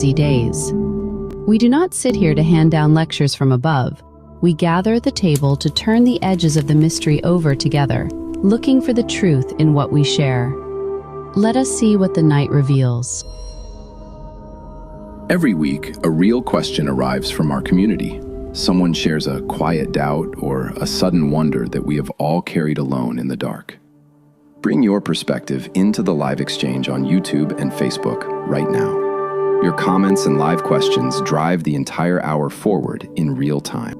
days. We do not sit here to hand down lectures from above. We gather at the table to turn the edges of the mystery over together, looking for the truth in what we share. Let us see what the night reveals. Every week, a real question arrives from our community. Someone shares a quiet doubt or a sudden wonder that we have all carried alone in the dark. Bring your perspective into the live exchange on YouTube and Facebook right now. Your comments and live questions drive the entire hour forward in real time.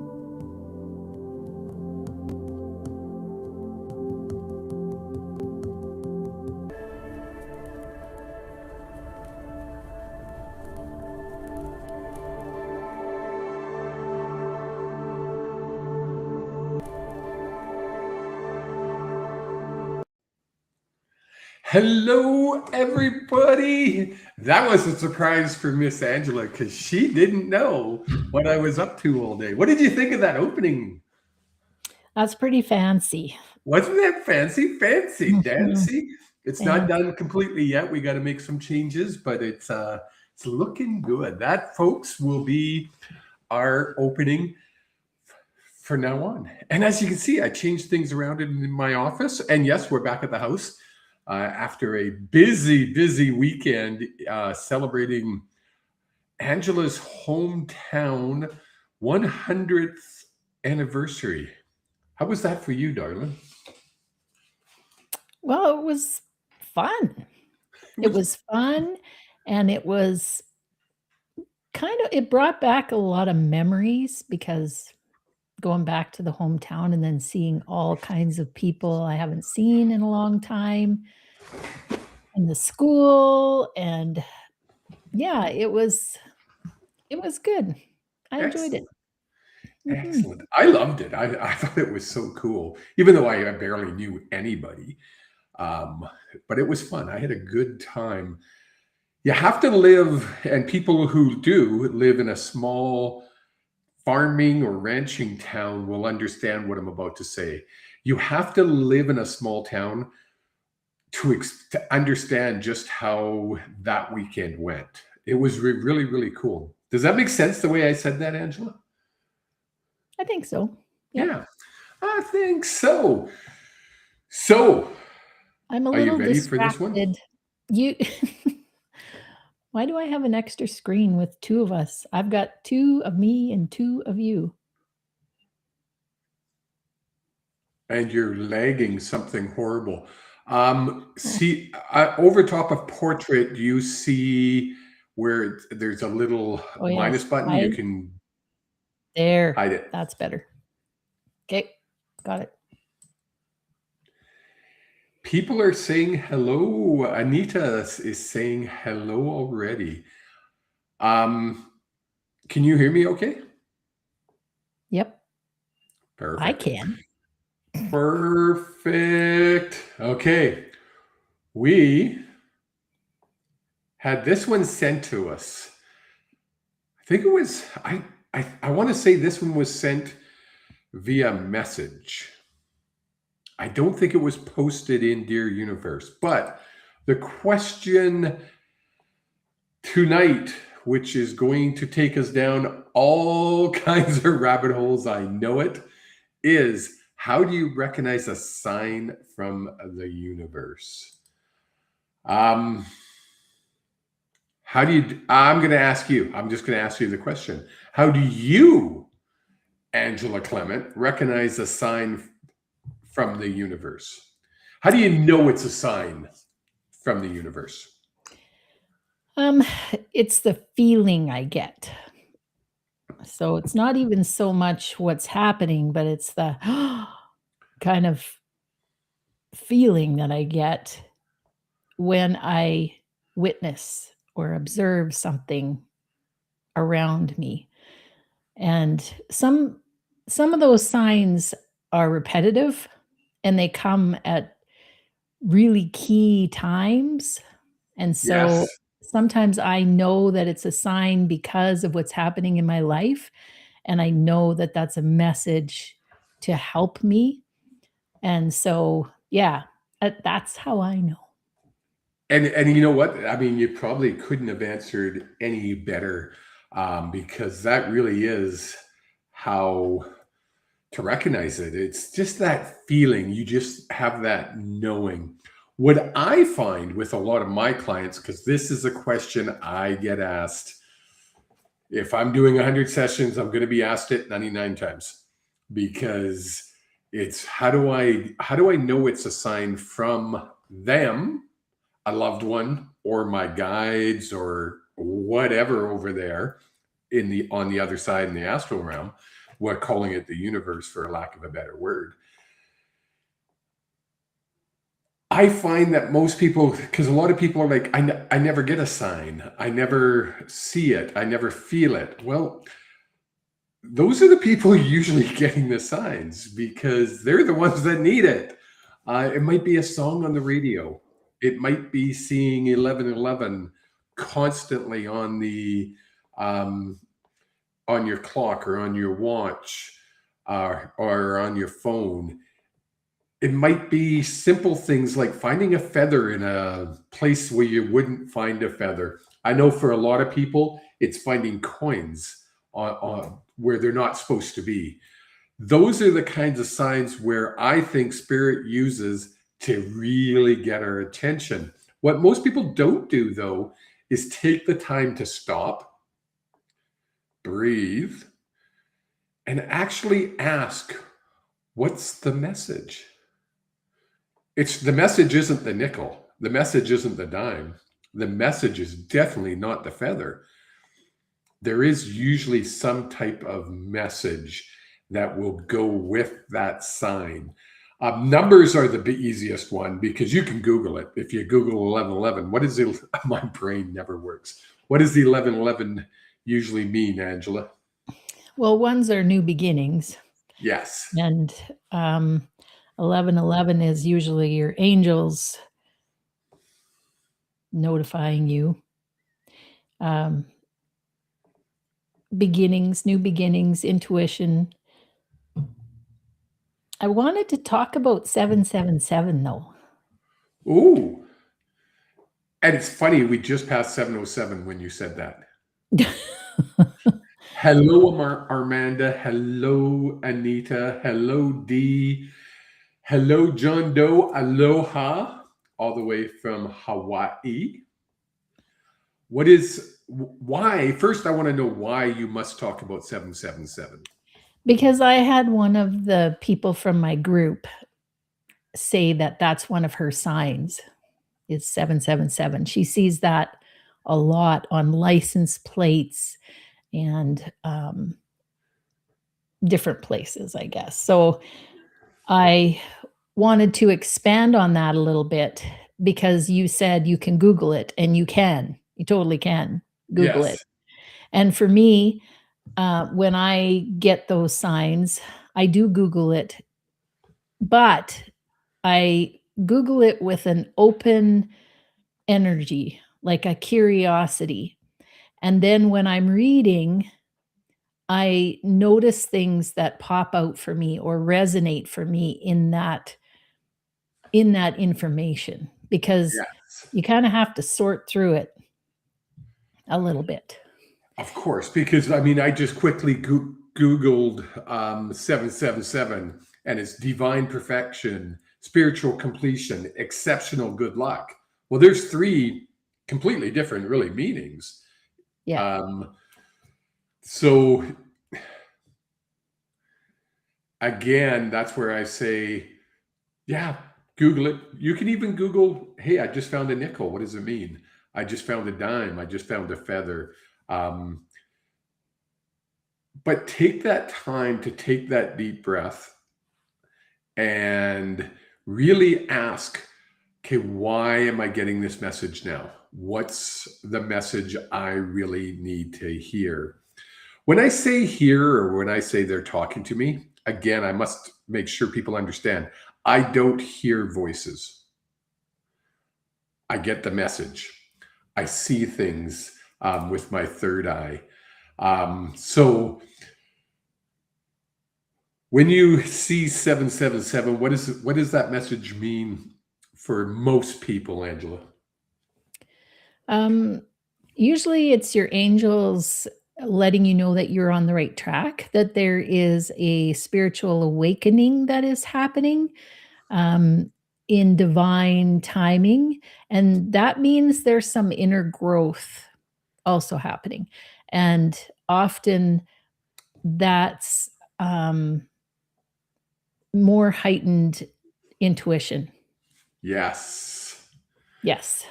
Hello, everybody. That was a surprise for Miss Angela because she didn't know what I was up to all day. What did you think of that opening? That's pretty fancy. Wasn't that fancy? Fancy, dancy. It's not Yeah. done completely yet. We got to make some changes, but it's looking good. That, folks, will be our opening for now on. And as you can see, I changed things around in my office. And yes, we're back at the house. After a busy weekend celebrating Angela's hometown 100th anniversary. How was that for you, darling? Well, it was fun. It was fun, and it was it brought back a lot of memories because going back to the hometown and then seeing all kinds of people I haven't seen in a long time in the school, and yeah, it was good. I enjoyed it. Excellent. I loved it. I thought it was so cool, even though I barely knew anybody. But it was fun. I had a good time. You have to live, and people who do live in a small farming or ranching town will understand what I'm about to say. You have to live in a small town to understand just how that weekend went. It was really cool. Does that make sense the way I said that, Angela? I think so. Yep. Yeah, I think so. So, I'm a are you little ready for this one? distracted. You Why do I have an extra screen with two of us? I've got two of me and two of you. And you're lagging something horrible. See, over top of portrait, you see where there's a little Oh, yes. minus button. You Hide. can There. hide it. That's better. Okay, got it. People are saying hello. Anita is saying hello already. Can you hear me okay? Yep. Perfect. I can. Perfect. Okay. We had this one sent to us. I think it was, I want to say this one was sent via message. I don't think it was posted in Dear Universe, but the question tonight, which is going to take us down all kinds of rabbit holes, I know it, is how do you recognize a sign from the universe? I'm going to ask you, I'm just going to ask you the question. How do you, Angela Clement, recognize a sign from the universe? How do you know it's a sign from the universe? It's the feeling I get. So it's not even so much what's happening, but it's the kind of feeling that I get when I witness or observe something around me. And some of those signs are repetitive and they come at really key times. And so Yes. sometimes I know that it's a sign because of what's happening in my life. And I know that that's a message to help me. And so, yeah, that's how I know. And you know what? I mean, you probably couldn't have answered any better, because that really is how to recognize it. It's just that feeling. You just have that knowing. What I find with a lot of my clients, because this is a question I get asked, if I'm doing 100 sessions, I'm going to be asked it 99 times, because it's how do I know it's a sign from them, a loved one, or my guides, or whatever over there on the other side in the astral realm. We're calling it the universe, for a lack of a better word. I find that most people, because a lot of people are like, I never get a sign, I never see it, I never feel it. Well, those are the people usually getting the signs, because they're the ones that need it. It might be a song on the radio. It might be seeing 1111 constantly um, on your clock, or on your watch, or on your phone. It might be simple things like finding a feather in a place where you wouldn't find a feather. I know for a lot of people, it's finding coins on where they're not supposed to be. Those are the kinds of signs where I think spirit uses to really get our attention. What most people don't do, though, is take the time to stop, breathe, and actually ask, what's the message? The message isn't the nickel. The message isn't the dime. The message is definitely not the feather. There is usually some type of message that will go with that sign. Numbers are the easiest one, because you can Google it. If you Google 1111, what is it? My brain never works. What does the 1111 usually mean, Angela? Well, ones are new beginnings, Yes. and 1111 is usually your angels notifying you. Beginnings, new beginnings, intuition. I wanted to talk about 777 though. Ooh. And it's funny, we just passed 707 when you said that. Hello, Armanda. Hello, Anita. Hello, Dee. Hello, John Doe. Aloha, all the way from Hawaii. Why? First, I want to know why you must talk about 777. Because I had one of the people from my group say that that's one of her signs is 777. She sees that a lot on license plates and different places, I guess. So I wanted to expand on that a little bit, because you said you can Google it, and you totally can Google it. Yes. And for me, when I get those signs, I do Google it, but I Google it with an open energy, like a curiosity. And then when I'm reading, I notice things that pop out for me or resonate for me in that information, because Yes. you kind of have to sort through it a little bit. Of course, because I mean, I just quickly Googled 777, and it's divine perfection, spiritual completion, exceptional good luck. Well, there's three completely different, really, meanings. Yeah. So again, that's where I say, yeah, Google it. You can even Google, hey, I just found a nickel. What does it mean? I just found a dime. I just found a feather. But take that time to take that deep breath and really ask, okay, why am I getting this message now? What's the message I really need to hear? When I say hear, or when I say they're talking to me, again, I must make sure people understand, I don't hear voices. I get the message. I see things with my third eye. So when you see 777, what does that message mean for most people, Angela? Um, Usually it's your angels letting you know that you're on the right track, that there is a spiritual awakening that is happening um, in divine timing. And that means there's some inner growth also happening. And often that's more heightened intuition. Yes. Yes.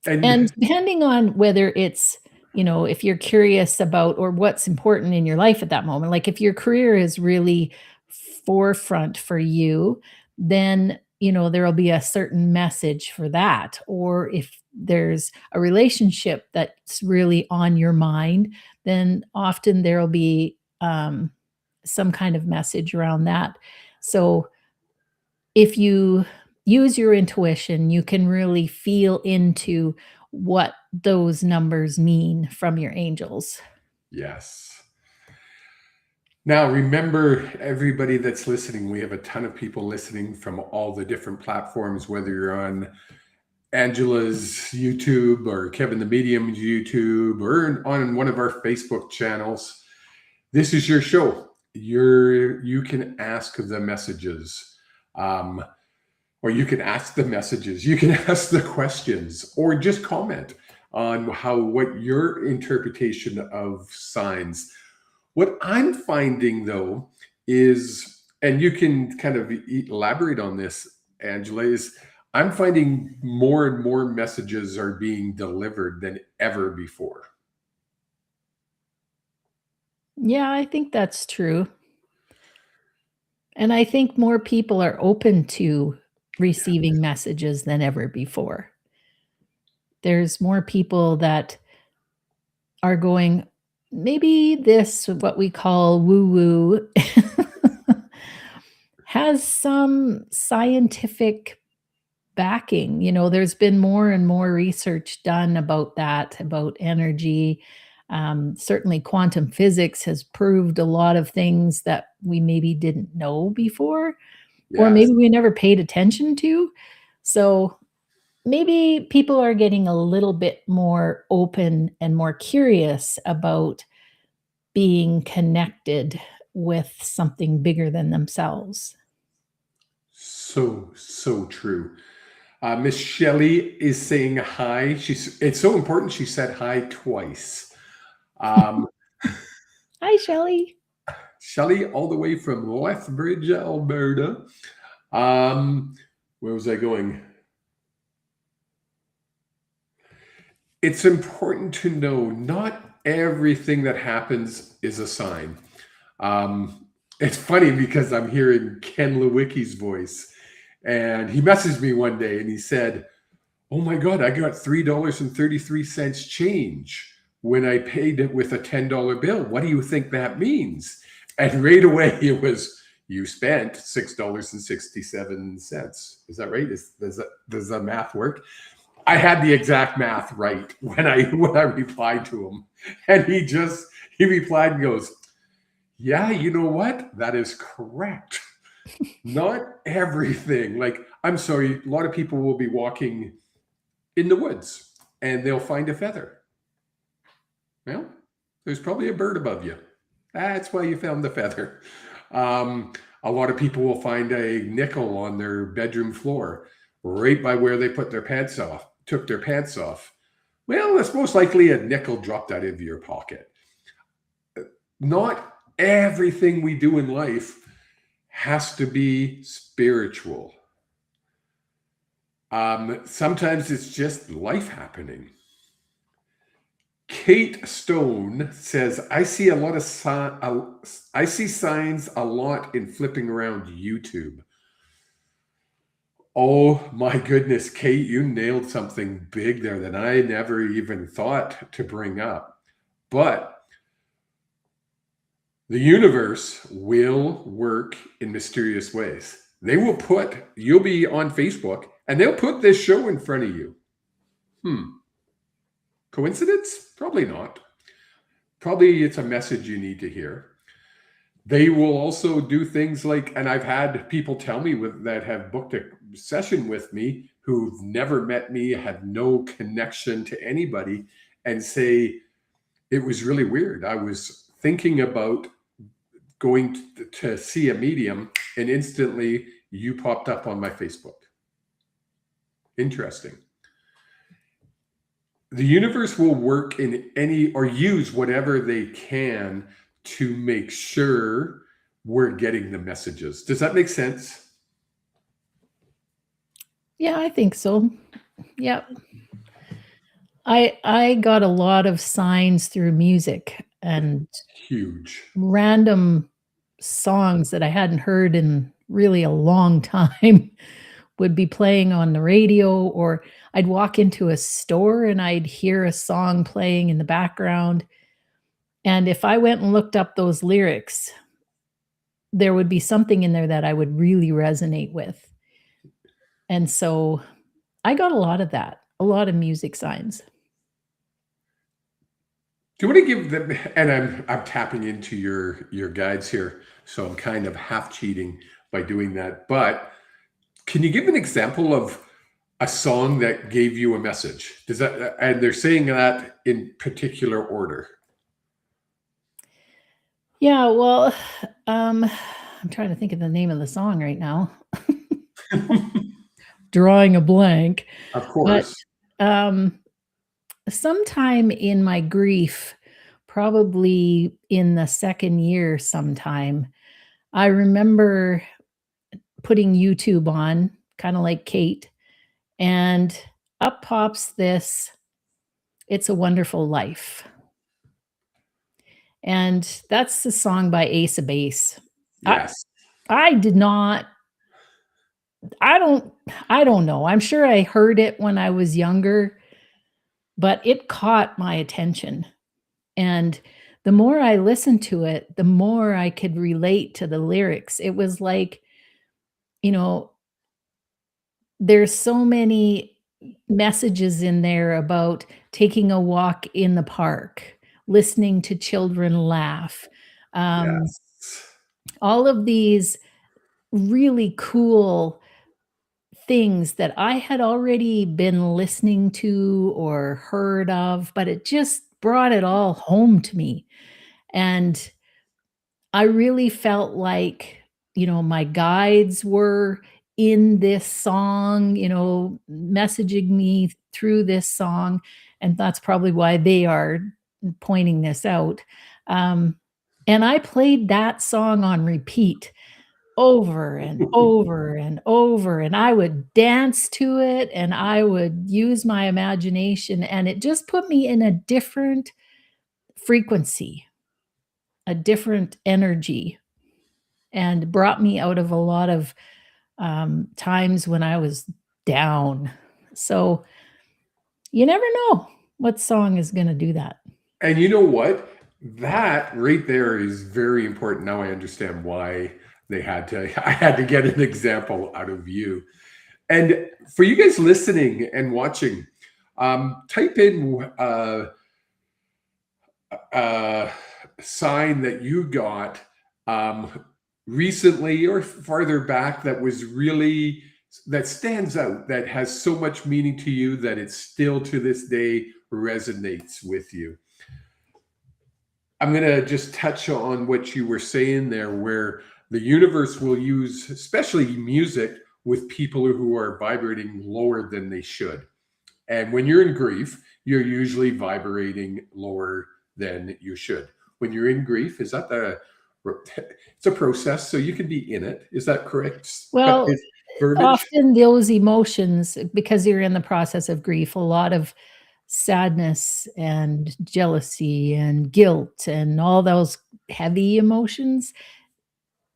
And And depending on whether it's, if you're curious about or what's important in your life at that moment, like if your career is really forefront for you, then, there'll be a certain message for that. Or if there's a relationship that's really on your mind, then often there'll be some kind of message around that. So if you use your intuition, you can really feel into what those numbers mean from your angels. yes. Now, remember, everybody that's listening, we have a ton of people listening from all the different platforms, whether you're on Angela's YouTube or Kevin the Medium's YouTube or on one of our Facebook channels. This is your show. You can ask the messages, or you can ask the messages. You can ask the questions, or just comment on what your interpretation of signs. What I'm finding, though, is, and you can kind of elaborate on this, Angela, is I'm finding more and more messages are being delivered than ever before. Yeah, I think that's true. And I think more people are open to receiving messages than ever before. There's more people that are going, maybe this, what we call woo woo, has some scientific backing. There's been more and more research done about that, about energy. Certainly, quantum physics has proved a lot of things that we maybe didn't know before, or Yes. maybe we never paid attention to. So maybe people are getting a little bit more open and more curious about being connected with something bigger than themselves. So true. Miss Shelley is saying hi. It's so important. She said hi twice. Um, Hi, Shelley. Shelley, all the way from Lethbridge, Alberta. Um, where was I going? It's important to know not everything that happens is a sign. It's funny because I'm hearing Ken Lewicki's voice, and he messaged me one day and he said, "Oh my God, I got $3.33 change when I paid it with a $10 bill. What do you think that means?" And right away it was, "You spent $6.67. Is that right? Does the math work?" I had the exact math right when I replied to him. And he replied and goes, "Yeah, you know what? That is correct. Not everything. Like, I'm sorry, a lot of people will be walking in the woods and they'll find a feather. Well, there's probably a bird above you. That's why you found the feather. A lot of people will find a nickel on their bedroom floor, right by where they took their pants off. Well, it's most likely a nickel dropped out of your pocket. Not everything we do in life has to be spiritual. Sometimes it's just life happening. Kate Stone says, I see signs a lot in flipping around YouTube. Oh my goodness, Kate, you nailed something big there that I never even thought to bring up. But the universe will work in mysterious ways. You'll be on Facebook and they'll put this show in front of you. Coincidence? Probably not. Probably it's a message you need to hear. They will also do things like, and I've had people tell me that have booked a session with me who've never met me, have no connection to anybody, and say, it was really weird. I was thinking about going to see a medium, and instantly you popped up on my Facebook. Interesting. The universe will work in any, or use whatever they can to make sure we're getting the messages. Does that make sense? Yeah, I think so. Yep. I got a lot of signs through music and Huge. random songs that I hadn't heard in really a long time would be playing on the radio, or I'd walk into a store and I'd hear a song playing in the background. And if I went and looked up those lyrics, there would be something in there that I would really resonate with. And so I got a lot of that, a lot of music signs. Do you want to give them, and I'm tapping into your guides here, so I'm kind of half cheating by doing that. But can you give an example of a song that gave you a message? Does that, and they're saying that in particular order? Yeah, well, I'm trying to think of the name of the song right now. Drawing a blank. Of But, course. um, sometime in my grief, probably in the second year sometime, I remember putting YouTube on, kinda like Kate, and up pops this "It's a Wonderful Life." And that's the song by Ace of Base. I Yes. I did not I don't I don't know. I'm sure I heard it when I was younger, but it caught my attention. And the more I listened to it, the more I could relate to the lyrics. It was like, you know, there's so many messages in there about taking a walk in the park, listening to children laugh, um, Yes. all of these really cool things that I had already been listening to or heard of, but it just brought it all home to me. And I really felt like, my guides were in this song, messaging me through this song. And that's probably why they are pointing this out. Um, and I played that song on repeat over and over and over, and I would dance to it, and I would use my imagination, and it just put me in a different frequency, a different energy, and brought me out of a lot of, times when I was down. So, you never know what song is gonna do that. And you know what? That right there is very important. Now I understand why they had to, I had to get an example out of you. And for you guys listening and watching, type in sign that you got recently or farther back that was really, that stands out, that has so much meaning to you that it still to this day resonates with you. I'm going to just touch on what you were saying there, where the universe will use, especially music, with people who are vibrating lower than they should. And when you're in grief, you're usually vibrating lower than you should. When you're in grief, is that it's a process, so you can be in it. Is that correct? But Well, it's verbiage? often those emotions, because you're in the process of grief, a lot of sadness and jealousy and guilt and all those heavy emotions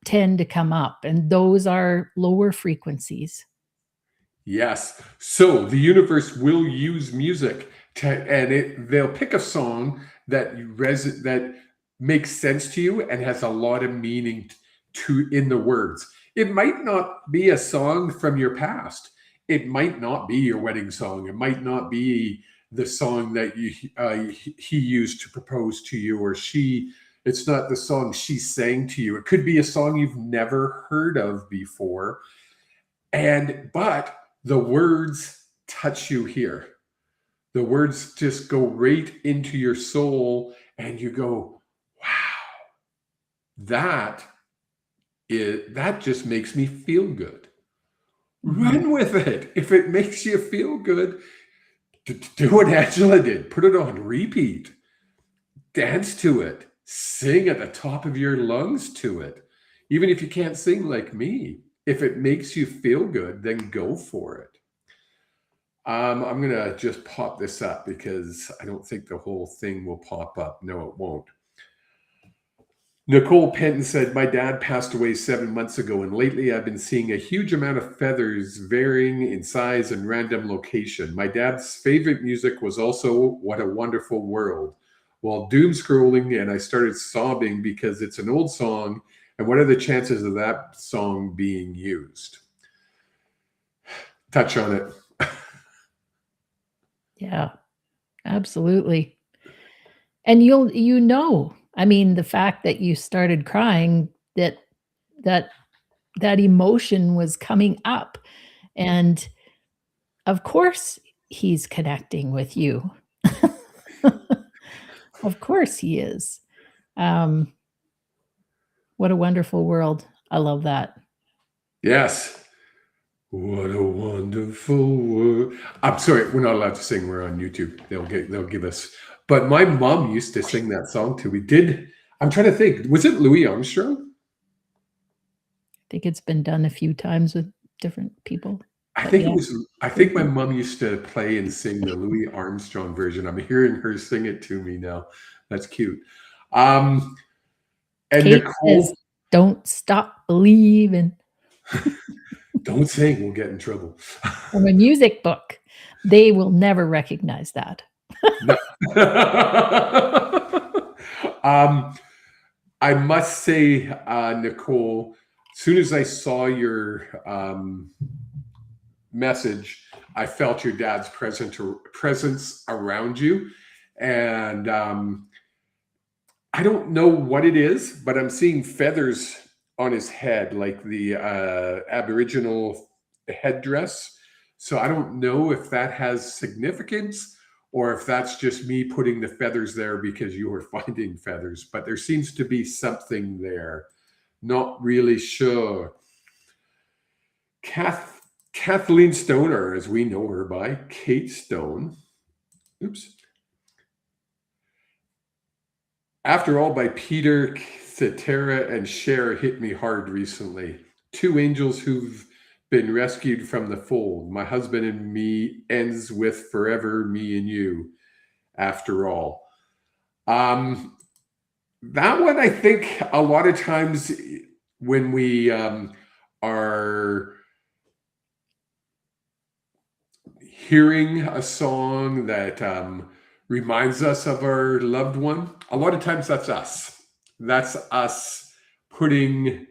tend to come up, and those are lower frequencies. Yes. So the universe will use music to, and they'll pick a song that that makes sense to you and has a lot of meaning to in the words. It might not be a song from your past. It might not be your wedding song. It might not be the song that he used to propose to you, or she It's not the song she sang to you. It could be a song you've never heard of before. But the words touch you here. The words just go right into your soul, and you go, wow, that just makes me feel good. Run with it. If it makes you feel good, do what Angela did. Put it on repeat. Dance to it. Sing at the top of your lungs to it. Even if you can't sing like me, if it makes you feel good, then go for it. I'm going to just pop this up because I don't think the whole thing will pop up. No, it won't. Nicole Penton said, my dad passed away 7 months ago, and lately I've been seeing a huge amount of feathers varying in size and random location. My dad's favorite music was also What a Wonderful World. While doom scrolling, and I started sobbing because it's an old song, and what are the chances of that song being used? Touch on it. Yeah, absolutely. And I mean, the fact that you started crying, that emotion was coming up, and of course he's connecting with you. Of course he is. What a wonderful world. I love that. Yes. What a wonderful world. I'm sorry, we're not allowed to sing. We're on YouTube. They'll give us. But my mom used to sing that song to me. I'm trying to think. Was it Louis Armstrong? I think it's been done a few times with different people. I think my mom used to play and sing the Louis Armstrong version. I'm hearing her sing it to me now. That's cute. And Kate Nicole says, don't stop believing. Don't sing, we'll get in trouble. From a music book. They will never recognize that. I must say, Nicole, as soon as I saw your message, I felt your dad's presence around you. And I don't know what it is, but I'm seeing feathers on his head, like the Aboriginal headdress. So I don't know if that has significance or if that's just me putting the feathers there because you were finding feathers, but there seems to be something there. Not really sure. Kathleen Stoner, as we know her by, Kate Stone. Oops. After All by Peter Cetera and Cher hit me hard recently. Two angels who've been rescued from the fold. My husband and me ends with forever me and you. After all. That one, I think a lot of times when we are hearing a song that reminds us of our loved one, a lot of times that's us. That's us putting,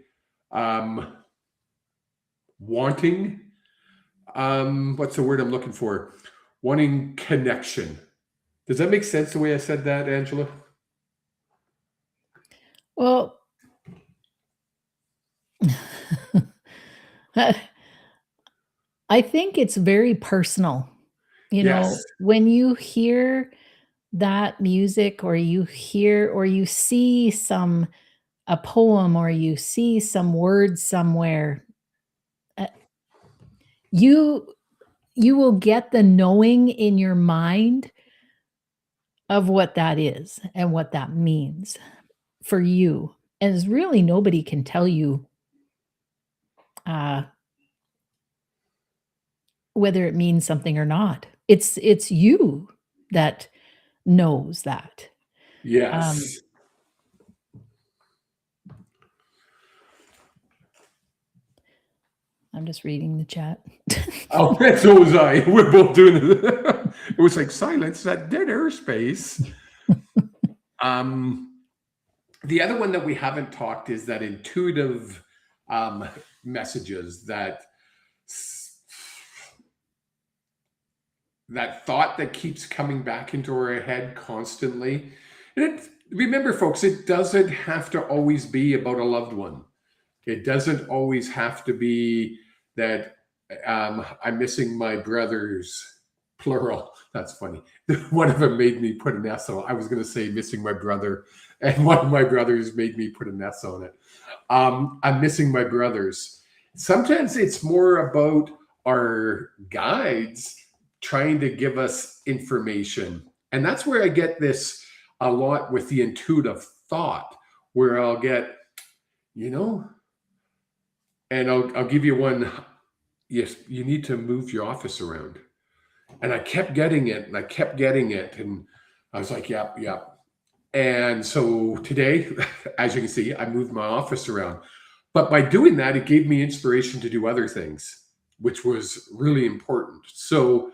wanting, what's the word I'm looking for? Wanting connection. Does that make sense the way I said that, Angela? Well, I think it's very personal. You know, Yes. when you hear that music or you see a poem or you see some words somewhere, you will get the knowing in your mind of what that is and what that means for you. And it's really nobody can tell you whether it means something or not. It's you that knows that. Yes. I'm just reading the chat. Oh, so was I. We're both doing it. It was like silence, that dead airspace. The other one that we haven't talked is that intuitive messages, that thought that keeps coming back into our head constantly. And Remember, folks, it doesn't have to always be about a loved one. It doesn't always have to be that I'm missing my brothers, plural. That's funny. One of them made me put an S on. I was going to say missing my brother, and one of my brothers made me put an S on it. I'm missing my brothers. Sometimes it's more about our guides trying to give us information. And that's where I get this a lot with the intuitive thought, where I'll get, you know, and I'll give you one. Yes, you need to move your office around. And I kept getting it and I kept getting it. And I was like, yep, yep. And so today, as you can see, I moved my office around. But by doing that, it gave me inspiration to do other things, which was really important. So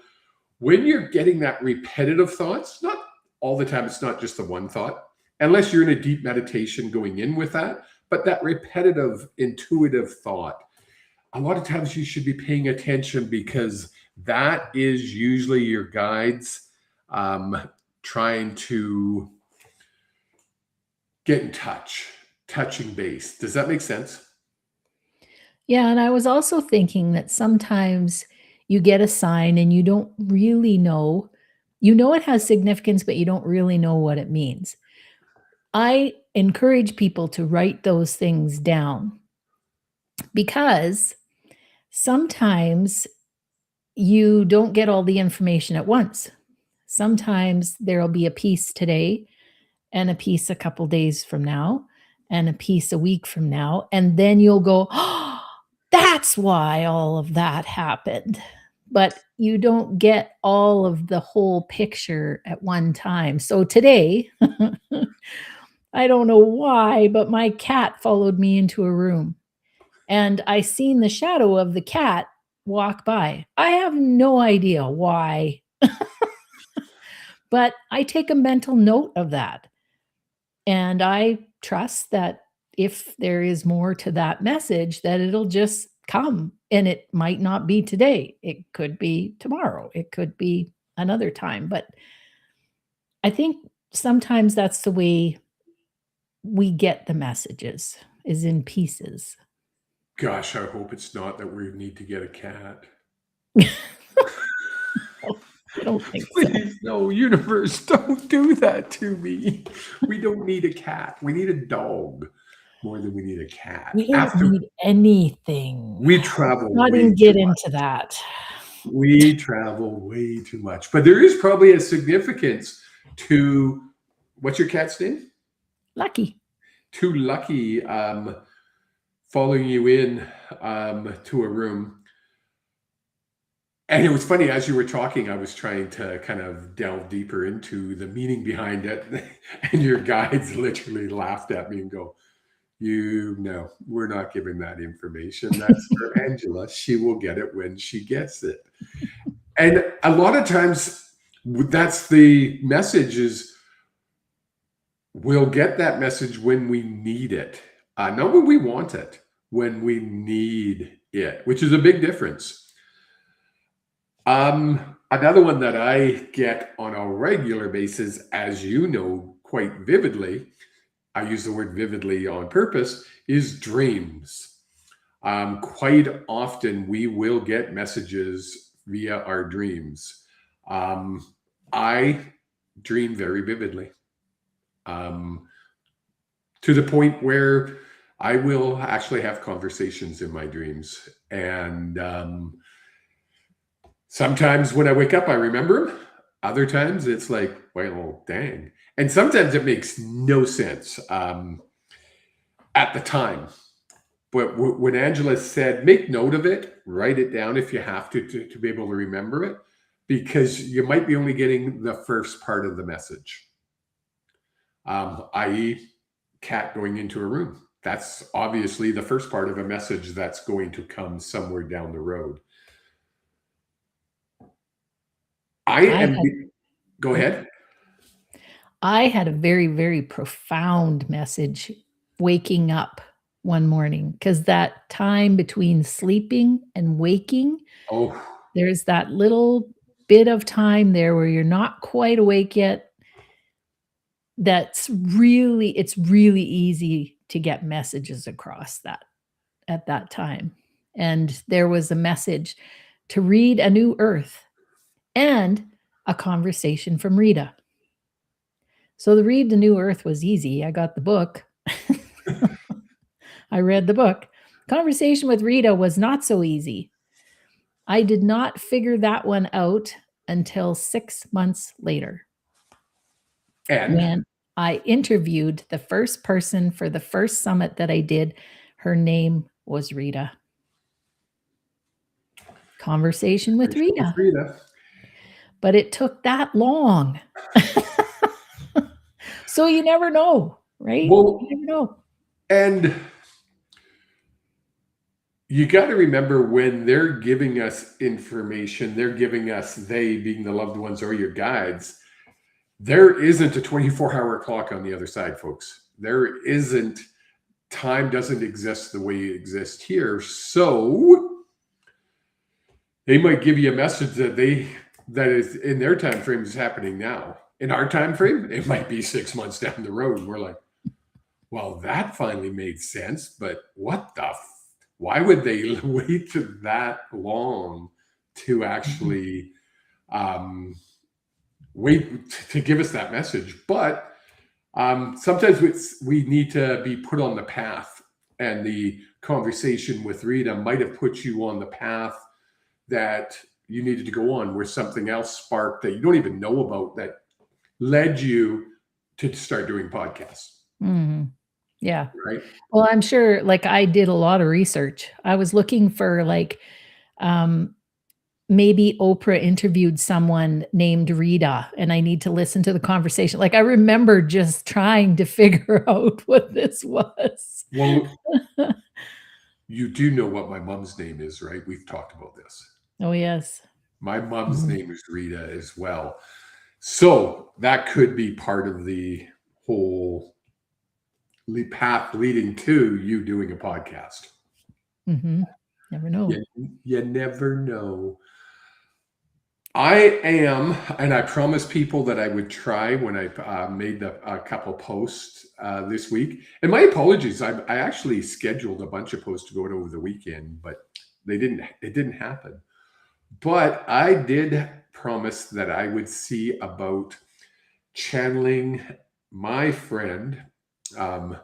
when you're getting that repetitive thoughts, not all the time, it's not just the one thought, unless you're in a deep meditation going in with that, but that repetitive, intuitive thought, a lot of times you should be paying attention, because that is usually your guides trying to get in touch, touching base. Does that make sense? Yeah, and I was also thinking that sometimes you get a sign and you don't really know. You know it has significance, but you don't really know what it means. I encourage people to write those things down, because sometimes you don't get all the information at once. Sometimes there'll be a piece today and a piece a couple days from now and a piece a week from now. And then you'll go, oh, that's why all of that happened. But you don't get all of the whole picture at one time. So today, I don't know why, but my cat followed me into a room and I seen the shadow of the cat walk by. I have no idea why, but I take a mental note of that. And I trust that if there is more to that message, that it'll just come. And it might not be today. It could be tomorrow. It could be another time. But I think sometimes that's the way we get the messages, is in pieces. Gosh, I hope it's not that we need to get a cat. I don't think so. Please, no, universe, don't do that to me. We don't need a cat. We need a dog more than we need a cat. We don't need anything. We travel Not way even get too into much. that. We travel way too much. But there is probably a significance to, what's your cat's name? Lucky. To Lucky following you in to a room. And it was funny, as you were talking, I was trying to kind of delve deeper into the meaning behind it. And your guides literally laughed at me and go, no, we're not giving that information. That's for Angela. She will get it when she gets it. And a lot of times that's the message, is we'll get that message when we need it. Not when we want it, when we need it, which is a big difference. Another one that I get on a regular basis, as you know quite vividly, I use the word vividly on purpose, is dreams. Quite often we will get messages via our dreams. I dream very vividly, to the point where I will actually have conversations in my dreams. And sometimes when I wake up, I remember them. Other times it's like, well, dang. And sometimes it makes no sense at the time. But when Angela said, make note of it, write it down if you have to be able to remember it, because you might be only getting the first part of the message, i.e. cat going into a room. That's obviously the first part of a message that's going to come somewhere down the road. Go ahead. I had a very, very profound message waking up one morning, because that time between sleeping and waking, there's that little bit of time there where you're not quite awake yet. it's really easy to get messages across that at that time. And there was a message to read A New Earth and a conversation from Rita. So the read The New Earth was easy. I got the book. I read the book. Conversation with Rita was not so easy. I did not figure that one out until 6 months later And when I interviewed the first person for the first summit that I did. Her name was Rita. Conversation with Rita. But it took that long. So you never know, right? Well, You never know. and you got to remember when they're giving us information, they're giving us, they being the loved ones or your guides, there isn't a 24-hour clock on the other side, folks. There isn't, time doesn't exist the way it exists here. So they might give you a message that is in their time frame is happening now. In our time frame, it might be 6 months down the road. And we're like, well, that finally made sense, but what the why would they wait that long to actually wait to give us that message? But sometimes we need to be put on the path, and the conversation with Rita might have put you on the path that you needed to go on, where something else sparked that you don't even know about that led you to start doing podcasts. Mm-hmm. Yeah. Right. Well, I'm sure, like, I did a lot of research. I was looking for, like, maybe Oprah interviewed someone named Rita, and I need to listen to the conversation. Like, I remember just trying to figure out what this was. Well, you do know what my mom's name is, right? We've talked about this. Oh, yes. My mom's name is Rita as well. So that could be part of the whole path leading to you doing a podcast. Mm-hmm. Never know. You never know. I am, and I promised people that I would try when I made a couple posts this week. And my apologies, I actually scheduled a bunch of posts to go out over the weekend, but it didn't happen. But I did promise that I would see about channeling my friend. I'm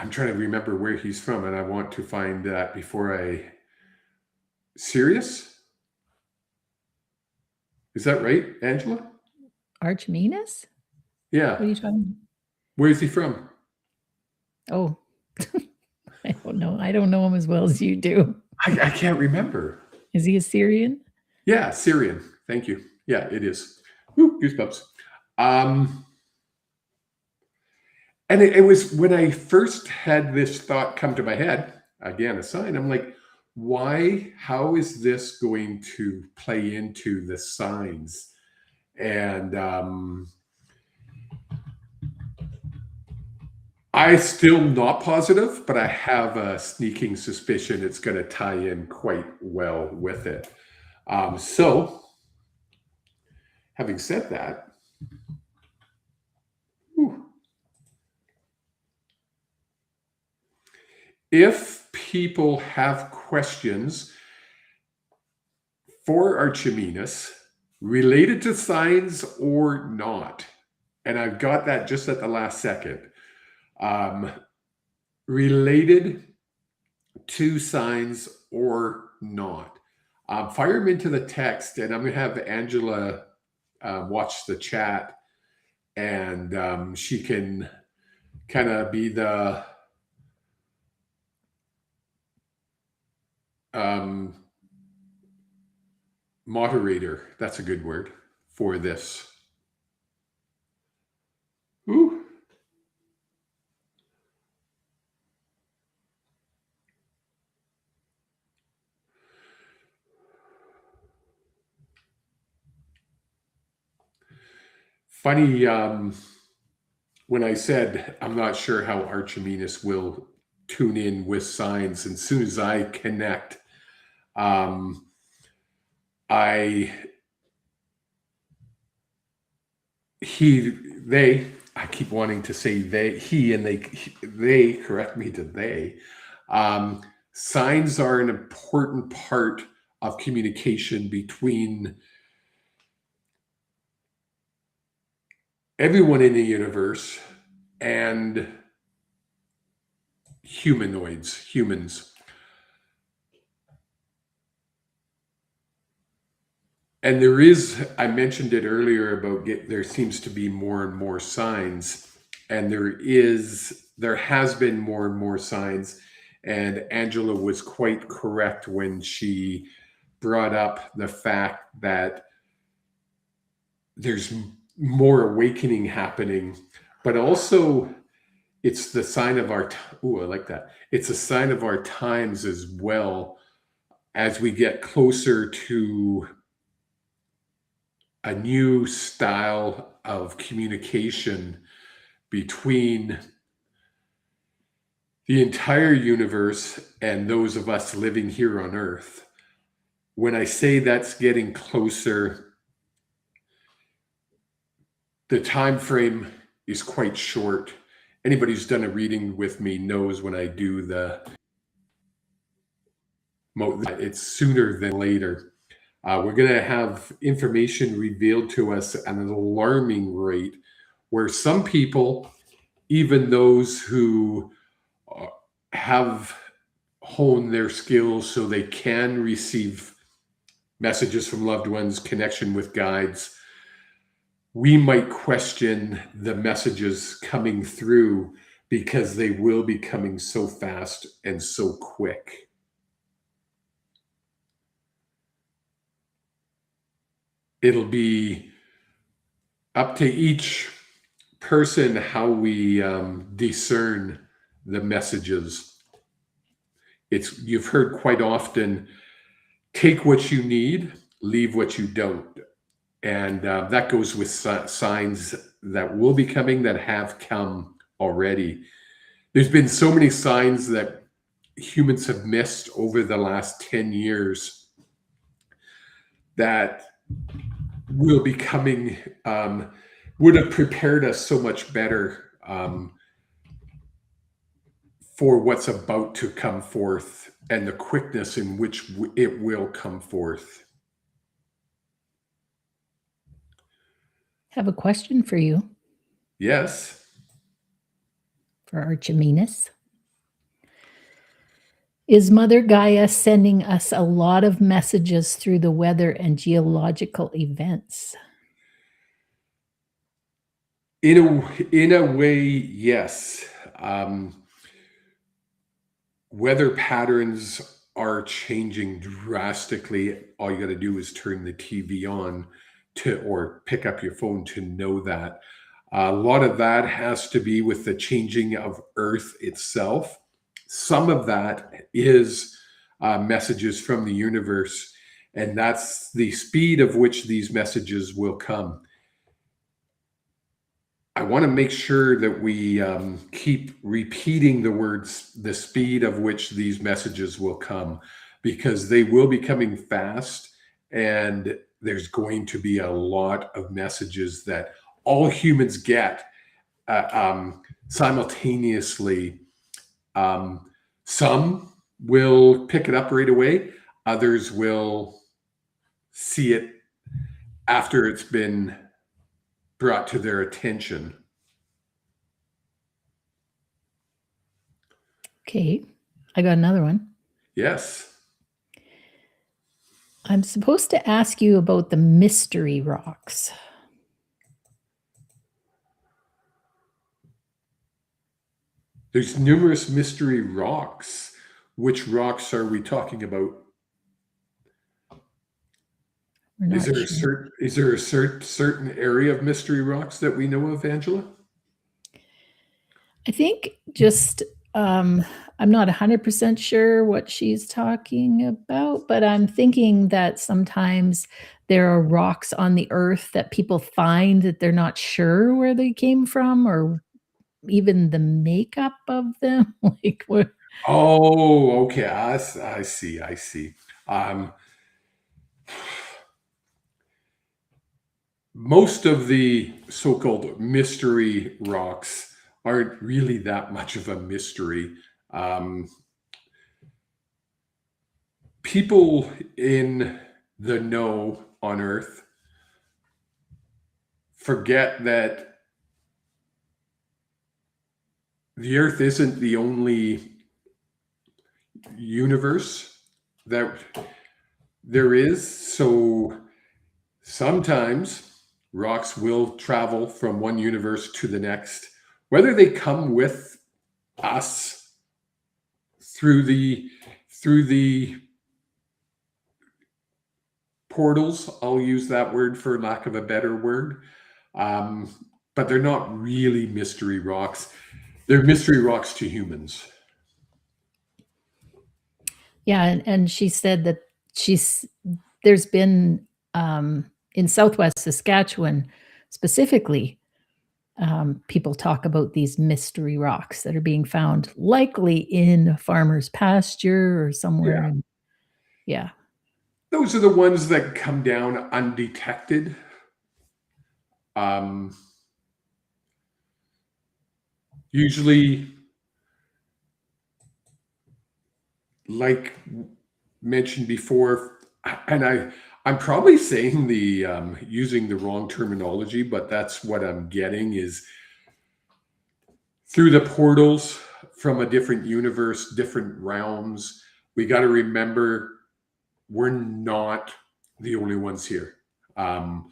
trying to remember where he's from, and I want to find that before Sirius? Is that right, Angela? Archimedes? Yeah. What are you talking about? Where is he from? Oh, I don't know. I don't know him as well as you do. I can't remember. Is he a Syrian? Yeah, Syrian. Thank you. Yeah, it is. Woo, goosebumps. And it was when I first had this thought come to my head, again, a sign, I'm like, how is this going to play into the signs? And I'm still not positive, but I have a sneaking suspicion it's going to tie in quite well with it. So, having said that, if people have questions for Archimedes related to signs or not, and I've got that just at the last second, related to signs or not, fire them into the text, and I'm going to have Angela watch the chat, and she can kind of be the moderator. That's a good word for this. Ooh. Funny, when I said I'm not sure how Archimedes will tune in with signs, and as soon as I connect, I I keep wanting to say he, and they correct me to they. Signs are an important part of communication between everyone in the universe and humans. And I mentioned it earlier about there seems to be more and more signs, and there has been more and more signs. And Angela was quite correct when she brought up the fact that there's more awakening happening, but also it's the sign of I like that. It's a sign of our times as well, as we get closer to a new style of communication between the entire universe and those of us living here on Earth. When I say that's getting closer, the time frame is quite short. Anybody who's done a reading with me knows when I do it's sooner than later. We're going to have information revealed to us at an alarming rate, where some people, even those who have honed their skills so they can receive messages from loved ones, connection with guides, we might question the messages coming through because they will be coming so fast and so quick. It'll be up to each person how we discern the messages. You've heard quite often, take what you need, leave what you don't. And that goes with signs that will be coming, that have come already. There's been so many signs that humans have missed over the last 10 years that will be coming, would have prepared us so much better for what's about to come forth and the quickness in which it will come forth. Have a question for you. Yes. For Archimedes. Is Mother Gaia sending us a lot of messages through the weather and geological events? In a way, yes. Weather patterns are changing drastically. All you got to do is turn the TV on or pick up your phone to know that. A lot of that has to be with the changing of Earth itself. Some of that is messages from the universe, and that's the speed of which these messages will come. I want to make sure that we keep repeating the words, the speed of which these messages will come, because they will be coming fast, and there's going to be a lot of messages that all humans get simultaneously. Some will pick it up right away. Others will see it after it's been brought to their attention. Okay, I got another one. Yes. I'm supposed to ask you about the mystery rocks. There's numerous mystery rocks. Which rocks are we talking about? Is there a certain area of mystery rocks that we know of, Angela? I think just I'm not 100% sure what she's talking about, but I'm thinking that sometimes there are rocks on the earth that people find that they're not sure where they came from, or even the makeup of them. Like what? Oh, okay. I see. most of the so-called mystery rocks aren't really that much of a mystery. Um, People in the know on Earth forget that the Earth isn't the only universe that there is. So sometimes rocks will travel from one universe to the next, whether they come with us through the portals. I'll use that word for lack of a better word. Um, but they're not really mystery rocks. They're mystery rocks to humans. Yeah, and she said that she's there's been in Southwest Saskatchewan specifically, people talk about these mystery rocks that are being found, likely in a farmer's pasture or somewhere Yeah. in, yeah. Those are the ones that come down undetected. Um, Usually, like mentioned before, and I'm probably saying the using the wrong terminology, but that's what I'm getting is through the portals from a different universe, different realms. We got to remember we're not the only ones here. Um,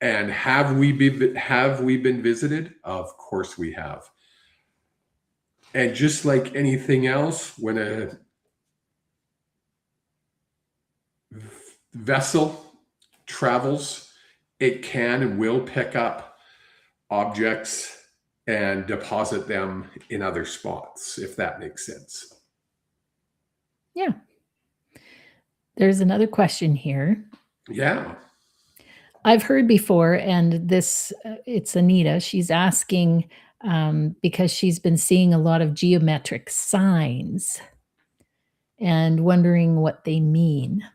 and have we been visited? Of course we have. And just like anything else, when a vessel travels, it can and will pick up objects and deposit them in other spots, if that makes sense. Yeah. There's another question here. Yeah. I've heard before, and this, it's Anita. She's asking because she's been seeing a lot of geometric signs and wondering what they mean.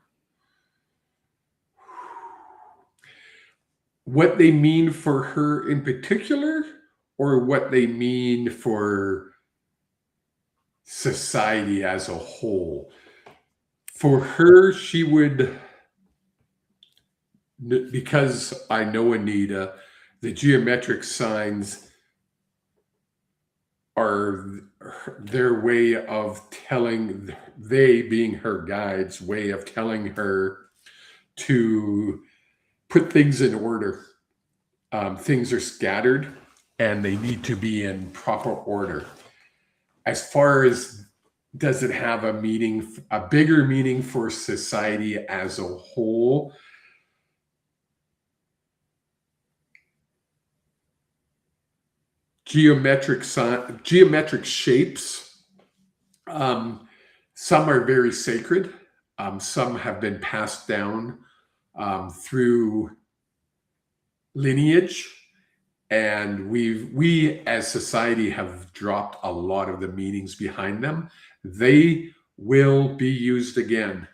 What they mean for her in particular, or what they mean for society as a whole. For her, she would, because I know Anita, the geometric signs are their way of telling, they being her guides, way of telling her to put things in order. Things are scattered and they need to be in proper order. As far as does it have a meaning, a bigger meaning for society as a whole? Geometric shapes. Some are very sacred. Some have been passed down through lineage, and we as society have dropped a lot of the meanings behind them. They will be used again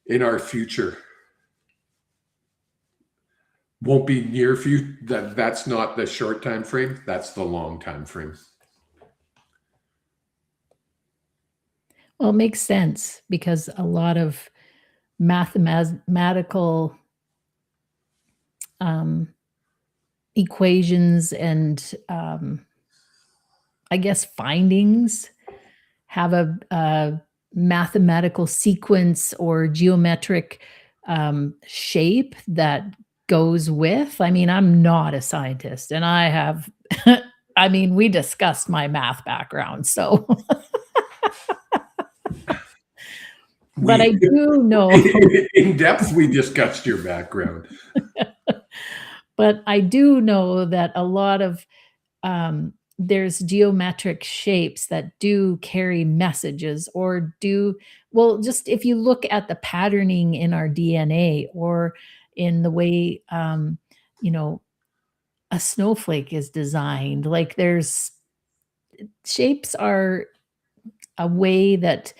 in our future. Won't be near future. That's not the short time frame. That's the long time frame. Well, it makes sense because a lot of mathematical equations and I guess findings have a mathematical sequence or geometric shape that goes with. I mean, I'm not a scientist, and I have. I mean, we discussed my math background, so. But I do know. In depth, we discussed your background. But I do know that a lot of there's geometric shapes that do carry messages or do well, just if you look at the patterning in our DNA or in the way you know a snowflake is designed, like there's shapes are a way that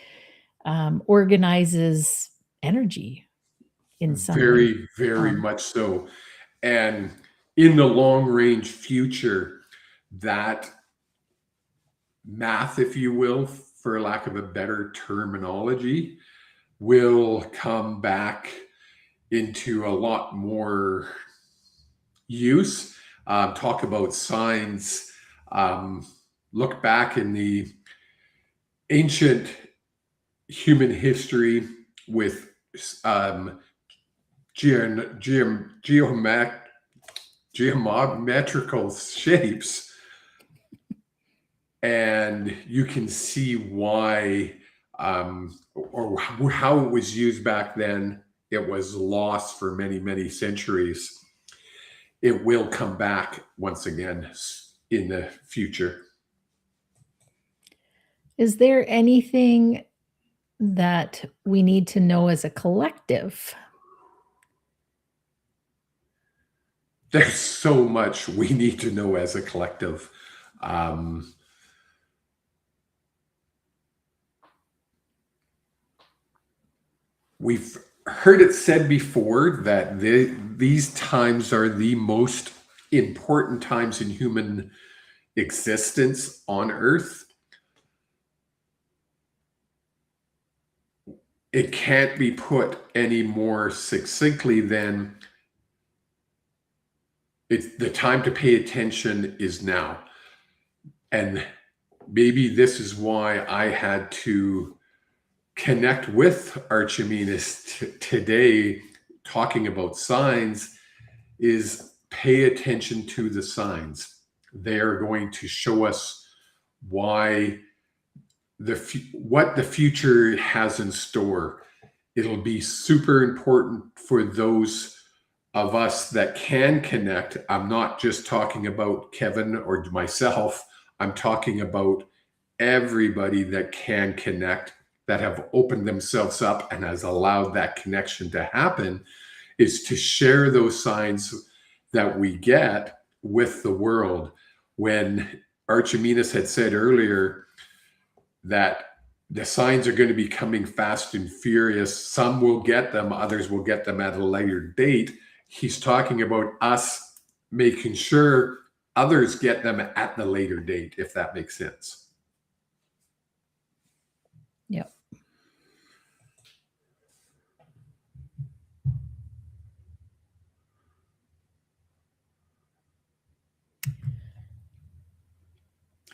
organizes energy in some way. Very, very Um, much so. And in the long range future, that math, if you will, for lack of a better terminology, will come back into a lot more use. Talk about signs. Um, look back in the ancient human history with um, geometrical shapes, and you can see why, or how it was used back then. It was lost for many, many centuries. It will come back once again in the future. is there anything that we need to know as a collective? There's so much we need to know as a collective. Um, we've heard it said before that these times are the most important times in human existence on Earth. It can't be put any more succinctly than it's the time to pay attention is now. And maybe this is why I had to connect with Archimedes today, talking about signs, is pay attention to the signs. They are going to show us why what the future has in store. It'll be super important for those of us that can connect. I'm not just talking about Kevin or myself. I'm talking about everybody that can connect, that have opened themselves up and has allowed that connection to happen, is to share those signs that we get with the world. When Archimedes had said earlier that the signs are going to be coming fast and furious, some will get them, others will get them at a later date. He's talking about us making sure others get them at the later date, if that makes sense. Yep.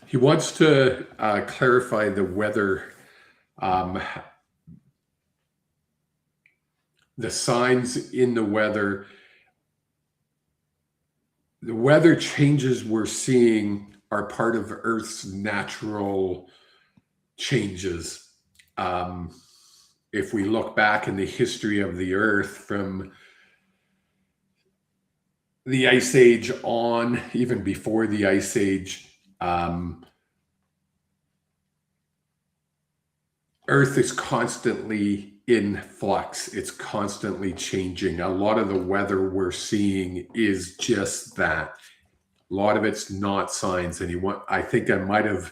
He wants to clarify the weather, the signs in the weather. The weather changes we're seeing are part of Earth's natural changes. If we look back in the history of the Earth from the Ice Age on, even before the Ice Age, Earth is constantly in flux. It's constantly changing. A lot of the weather we're seeing is just that. A lot of it's not signs. And I think I might have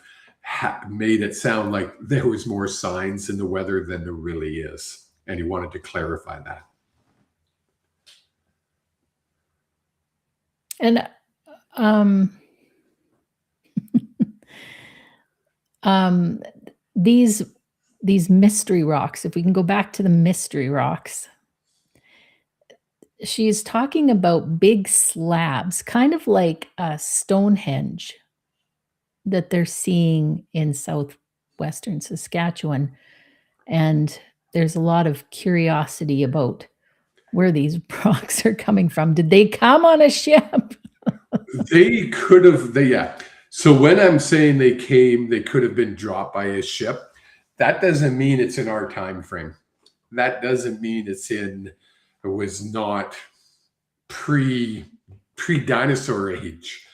made it sound like there was more signs in the weather than there really is. And he wanted to clarify that. And these mystery rocks, if we can go back to the mystery rocks, she's talking about big slabs, kind of like a Stonehenge that they're seeing in southwestern Saskatchewan. And there's a lot of curiosity about where these rocks are coming from. Did they come on a ship? They could have, yeah. So when I'm saying they could have been dropped by a ship. That doesn't mean it's in our time frame. That doesn't mean it was not pre-dinosaur age.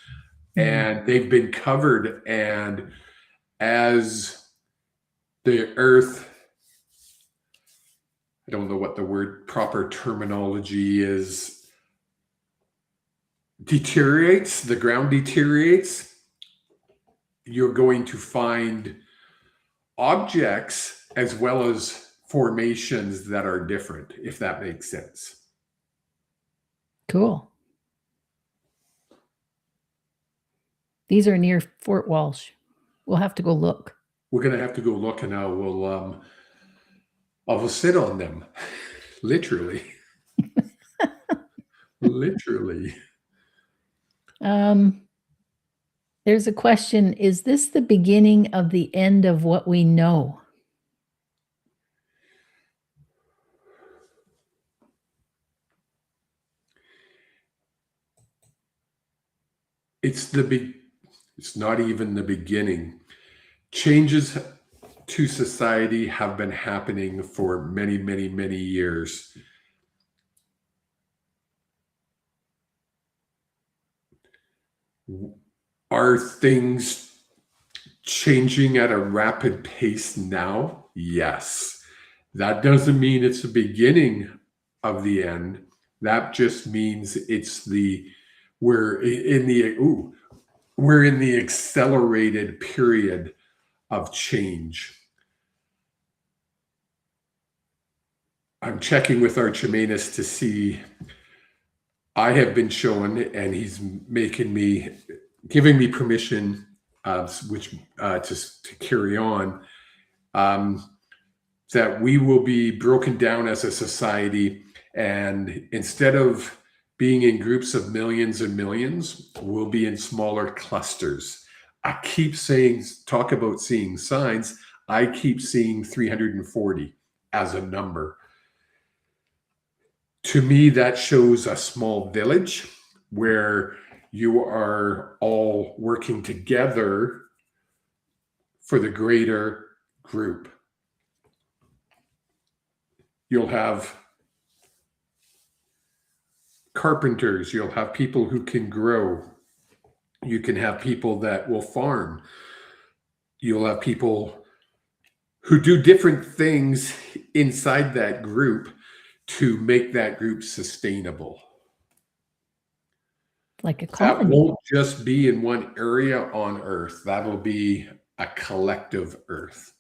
And they've been covered. And as the Earth, I don't know what the proper terminology is, deteriorates, the ground deteriorates, you're going to find objects as well as formations that are different, if that makes sense. Cool. These are near Fort Walsh. We'll have to go look. We're going to have to go look, and I will sit on them. Literally. Literally. There's a question. Is this the beginning of the end of what we know? It's not even the beginning. Changes to society have been happening for many, many, many years. Are things changing at a rapid pace now? Yes. That doesn't mean it's the beginning of the end. That just means we're in the accelerated period of change. I'm checking with Archimedes to see. I have been shown, and he's giving me permission, to carry on, that we will be broken down as a society, and instead of being in groups of millions and millions, we'll be in smaller clusters. I keep talk about seeing signs. I keep seeing 340 as a number. To me, that shows a small village where you are all working together for the greater group. You'll have carpenters, you'll have people who can grow, you can have people that will farm, you'll have people who do different things inside that group to make that group sustainable. Like a colony. That won't just be in one area on Earth. That'll be a collective Earth.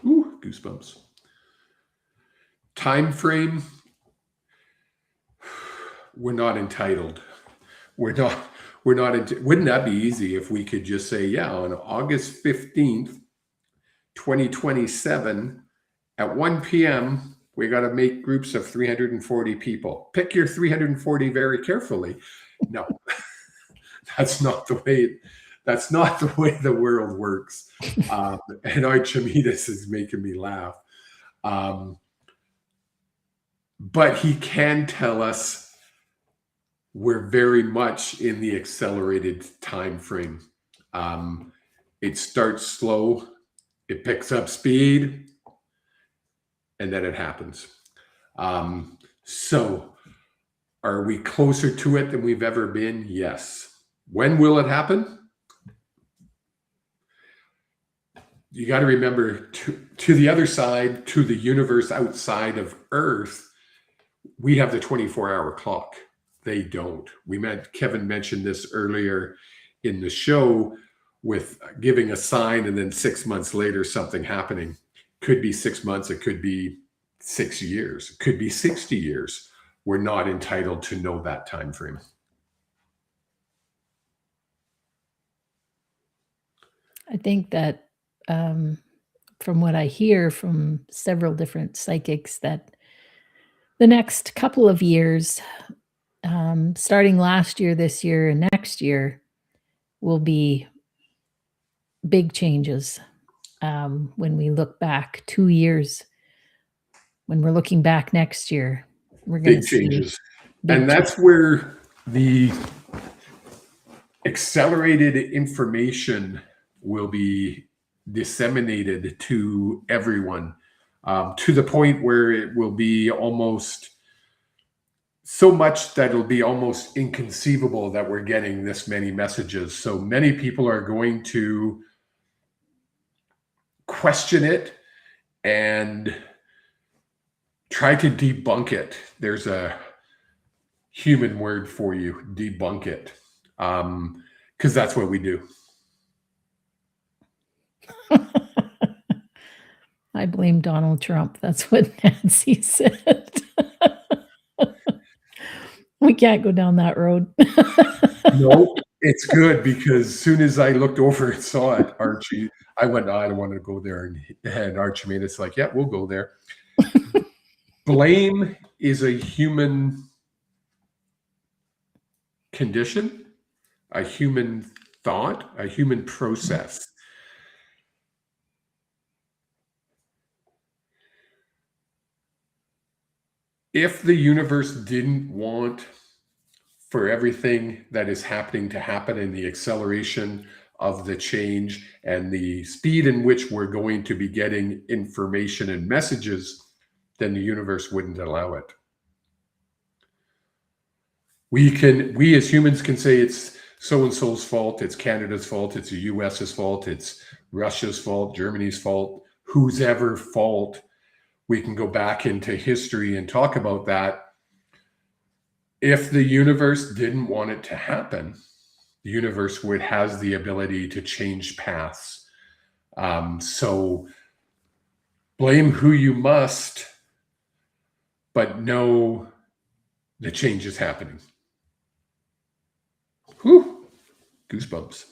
Ooh, goosebumps. Time frame. We're not entitled. Wouldn't that be easy if we could just say, yeah, on August 15th, 2027 at 1 p.m., we got to make groups of 340 people. Pick your 340 very carefully. No, that's not the way the world works. And Archimedes is making me laugh. But he can tell us we're very much in the accelerated time frame. It starts slow, it picks up speed, and then it happens. So are we closer to it than we've ever been? Yes. When will it happen? You got to remember, to the other side, to the universe outside of Earth, we have the 24-hour clock. They don't. Kevin mentioned this earlier in the show with giving a sign and then 6 months later something happening. Could be 6 months, it could be 6 years, it could be 60 years. We're not entitled to know that time frame. I think that from what I hear from several different psychics, that the next couple of years, starting last year, this year, and next year, will be big changes. When we look back 2 years, when we're looking back next year, we're going to see changes. And that's where the accelerated information will be disseminated to everyone, to the point where it will be almost so much that it'll be almost inconceivable that we're getting this many messages. So many people are going to question it and try to debunk it. There's a human word for you, debunk it, because that's what we do. I blame Donald Trump. That's what Nancy said. We can't go down that road. No, it's good because as soon as I looked over and saw it, Archie, I went, "No, I don't want to go there." And Archie made us like, "Yeah, we'll go there." Blame is a human condition, a human thought, a human process. If the universe didn't want for everything that is happening to happen and the acceleration of the change and the speed in which we're going to be getting information and messages, then the universe wouldn't allow it. We as humans can say it's so-and-so's fault, it's Canada's fault, it's the US's fault, it's Russia's fault, Germany's fault, whose ever fault. We can go back into history and talk about that. If the universe didn't want it to happen, the universe has the ability to change paths. So blame who you must, but know the change is happening. Whew, goosebumps.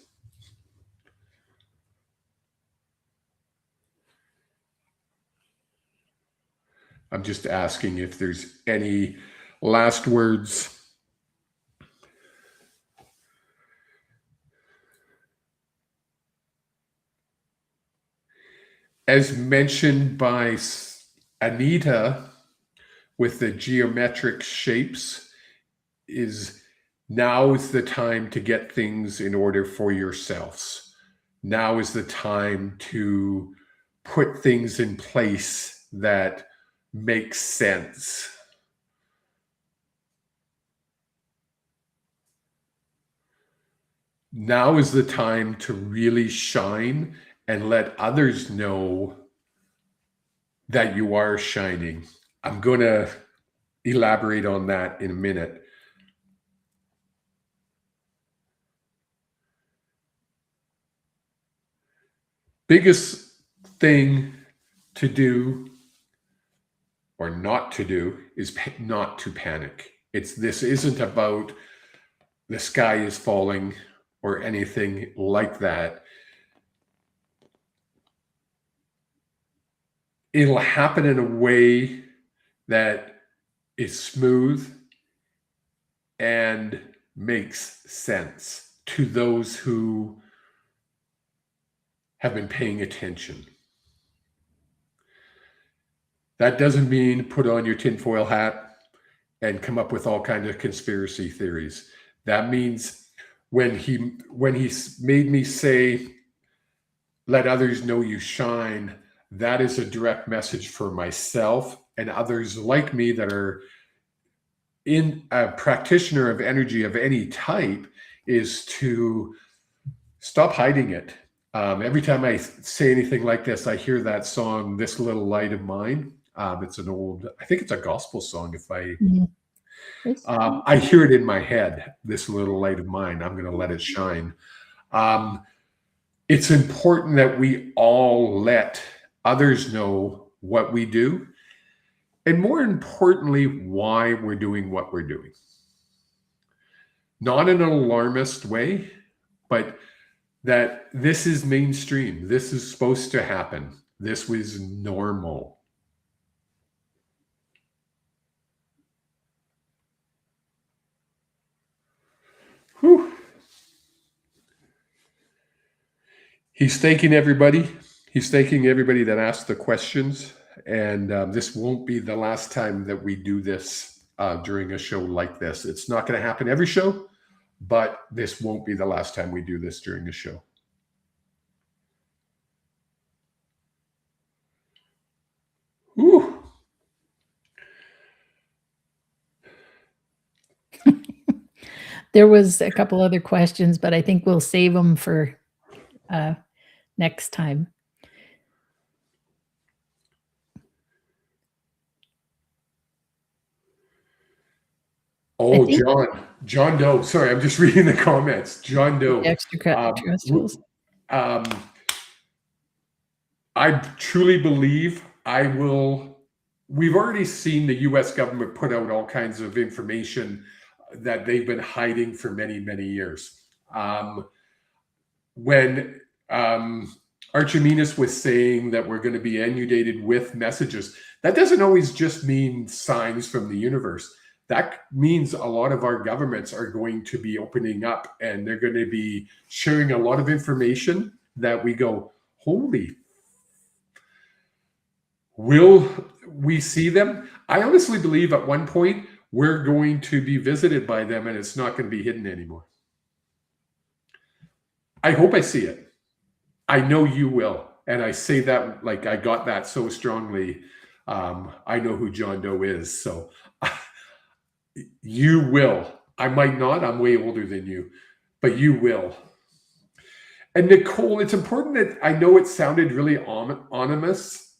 I'm just asking if there's any last words. As mentioned by Anita with the geometric shapes, now is the time to get things in order for yourselves. Now is the time to put things in place that make sense. Now is the time to really shine and let others know that you are shining. I'm going to elaborate on that in a minute. Biggest thing to do or not to do is not to panic. This isn't about the sky is falling or anything like that. It'll happen in a way that is smooth and makes sense to those who have been paying attention. That doesn't mean put on your tinfoil hat and come up with all kinds of conspiracy theories. That means when he made me say, let others know you shine, that is a direct message for myself and others like me that are in a practitioner of energy of any type, is to stop hiding it. Every time I say anything like this, I hear that song, This Little Light of Mine. It's an old, I think it's a gospel song. I hear it in my head, this little light of mine, I'm going to let it shine. It's important that we all let others know what we do, and more importantly, why we're doing what we're doing. Not in an alarmist way, but that this is mainstream. This is supposed to happen. This was normal. Whew. He's thanking everybody. He's thanking everybody that asked the questions. And this won't be the last time that we do this during a show like this. It's not going to happen every show, but this won't be the last time we do this during a show. Whew. There was a couple other questions, but I think we'll save them for next time. Oh, John Doe. Sorry, I'm just reading the comments. John Doe. Extraterrestrials. I truly believe we've already seen the US government put out all kinds of information that they've been hiding for many, many years. When Archimedes was saying that we're going to be inundated with messages, that doesn't always just mean signs from the universe. That means a lot of our governments are going to be opening up, and they're going to be sharing a lot of information that we go, holy, will we see them? I honestly believe at one point we're going to be visited by them, and it's not going to be hidden anymore. I hope I see it. I know you will. And I say that like I got that so strongly. I know who John Doe is. So you will. I might not. I'm way older than you, but you will. And Nicole, it's important that I know it sounded really ominous.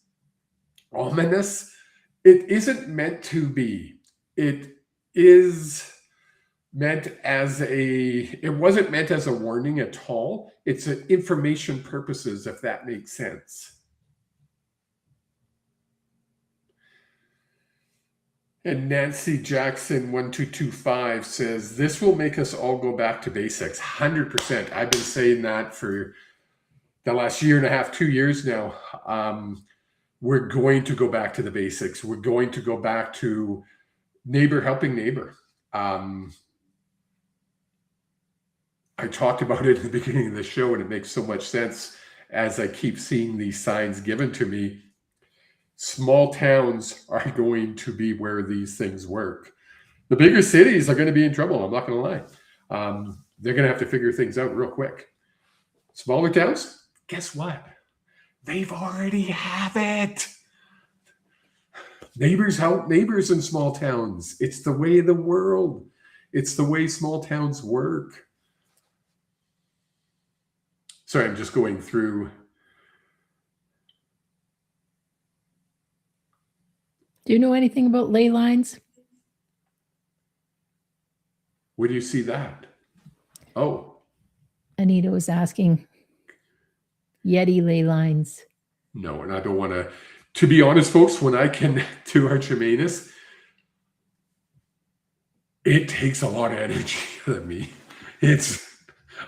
It isn't meant to be. It is meant as it wasn't meant as a warning at all. It's information purposes, if that makes sense. And Nancy Jackson 1225 says, this will make us all go back to basics. 100%. I've been saying that for the last year and a half, 2 years now. We're going to go back to the basics. We're going to go back to neighbor helping neighbor. I talked about it at the beginning of the show, and it makes so much sense as I keep seeing these signs given to me. Small towns are going to be where these things work. The bigger cities are going to be in trouble. I'm not going to lie. They're going to have to figure things out real quick. Smaller towns, guess what? They've already have it. Neighbors help neighbors in small towns. It's the way of the world. It's the way small towns work. Sorry, I'm just going through. Do you know anything about ley lines? Where do you see that? Oh. Anita was asking. Yeti ley lines. No, and I don't want to be honest, folks, when I connect to Archimedes, it takes a lot of energy out of me.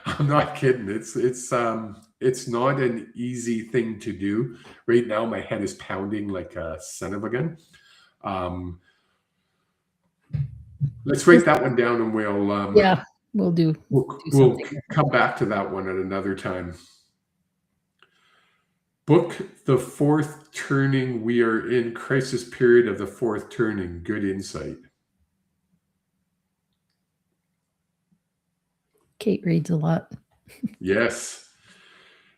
I'm not kidding. It's not an easy thing to do. Right now, my head is pounding like a son of a gun. Let's write that one down, and we'll come back to that one at another time. Book the fourth turning. We are in crisis period of the fourth turning. Good insight. Kate reads a lot. Yes.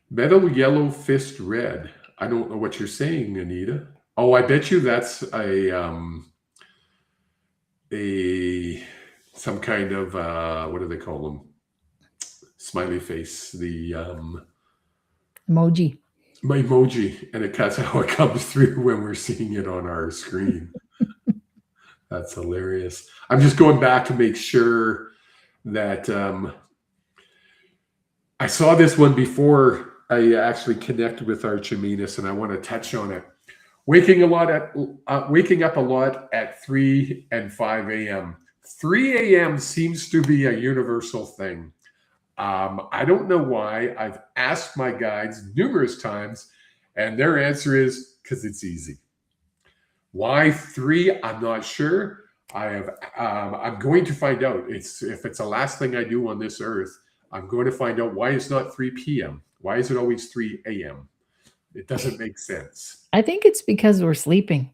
Metal yellow, fist red. I don't know what you're saying, Anita. Oh, I bet you that's some kind of what do they call them? Smiley face. The emoji. My emoji, and that's how it comes through when we're seeing it on our screen. That's hilarious. I'm just going back to make sure that I saw this one before I actually connected with Archimedes, and I want to touch on it. Waking up a lot at 3 and 5 a.m. 3 a.m. seems to be a universal thing. I don't know why. I've asked my guides numerous times, and their answer is because it's easy. Why 3? I'm not sure. I'm going to find out. If it's the last thing I do on this earth, I'm going to find out why it's not 3 p.m. Why is it always 3 a.m.? It doesn't make sense. I think it's because we're sleeping.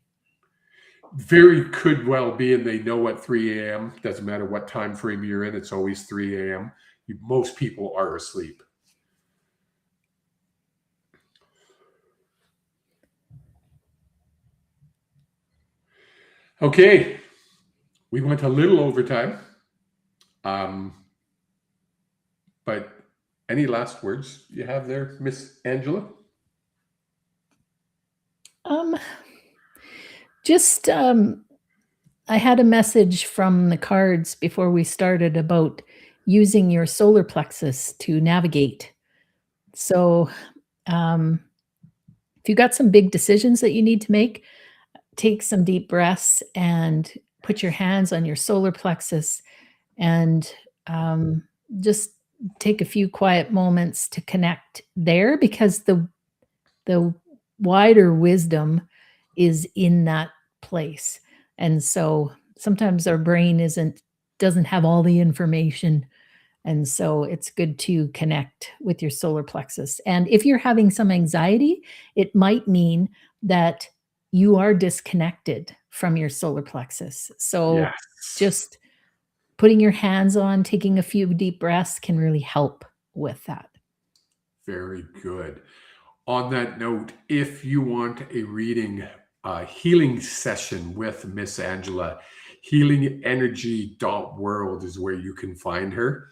Very could well be, and they know at 3 a.m. Doesn't matter what time frame you're in. It's always 3 a.m. Most people are asleep. Okay, we went a little overtime. But any last words you have there, Miss Angela? I had a message from the cards before we started about using your solar plexus to navigate. So If you got some big decisions that you need to make, take some deep breaths and put your hands on your solar plexus and just take a few quiet moments to connect there, because the wider wisdom is in that place. And so sometimes our brain doesn't have all the information. And so it's good to connect with your solar plexus. And if you're having some anxiety, it might mean that you are disconnected from your solar plexus. So Yes. just putting your hands on, taking a few deep breaths can really help with that. Very good. On that note, if you want a reading, healing session with Miss Angela, healingenergy.world is where you can find her.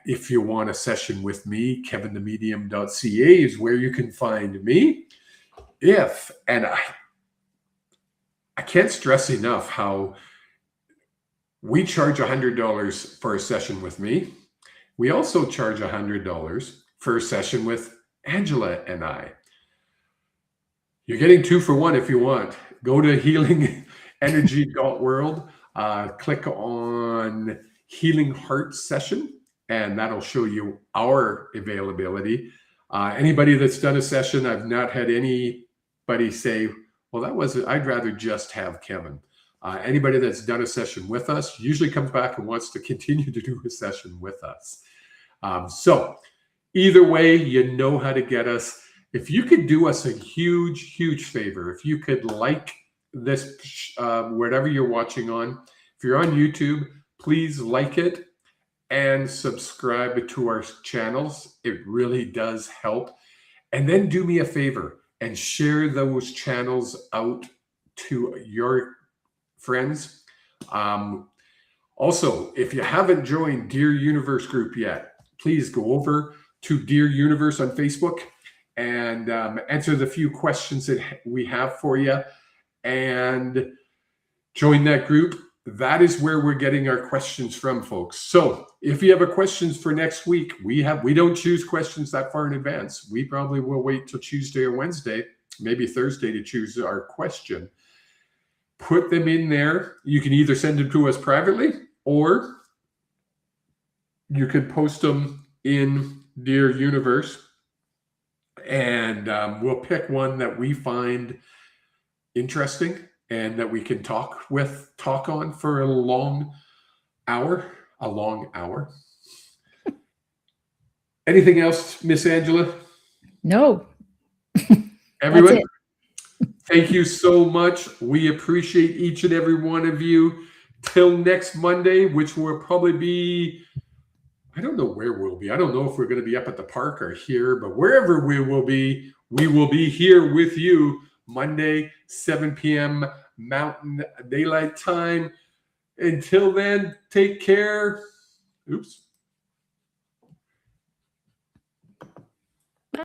If you want a session with me, kevinthemedium.ca is where you can find me. I can't stress enough how we charge $100 for a session with me. We also charge $100 for a session with Angela and I. You're getting 2 for 1 if you want. Go to healingenergy.world, click on Healing Heart Session, and that'll show you our availability. Anybody that's done a session, I've not had anybody say, well, I'd rather just have Kevin. Anybody that's done a session with us usually comes back and wants to continue to do a session with us. So either way, you know how to get us. If you could do us a huge, huge favor, if you could like this, whatever you're watching on, if you're on YouTube, please like it and subscribe to our channels. It really does help. And then do me a favor and share those channels out to your friends. Also, if you haven't joined Dear Universe group yet, please go over to Dear Universe on Facebook and answer the few questions that we have for you and join that group. That is where we're getting our questions from, folks. So if you have a questions for next week, we don't choose questions that far in advance. We probably will wait till Tuesday or Wednesday, maybe Thursday, to choose our question. Put them in there. You can either send them to us privately or you could post them in Dear Universe, and we'll pick one that we find interesting and that we can talk on for a long hour. Anything else, Miss Angela? No. Everyone, That's it. thank you so much. We appreciate each and every one of you. Till next Monday, which will probably be, I don't know where we'll be. I don't know if we're going to be up at the park or here, but wherever we will be here with you Monday, 7 p.m. Mountain Daylight Time. Until then, take care. Oops.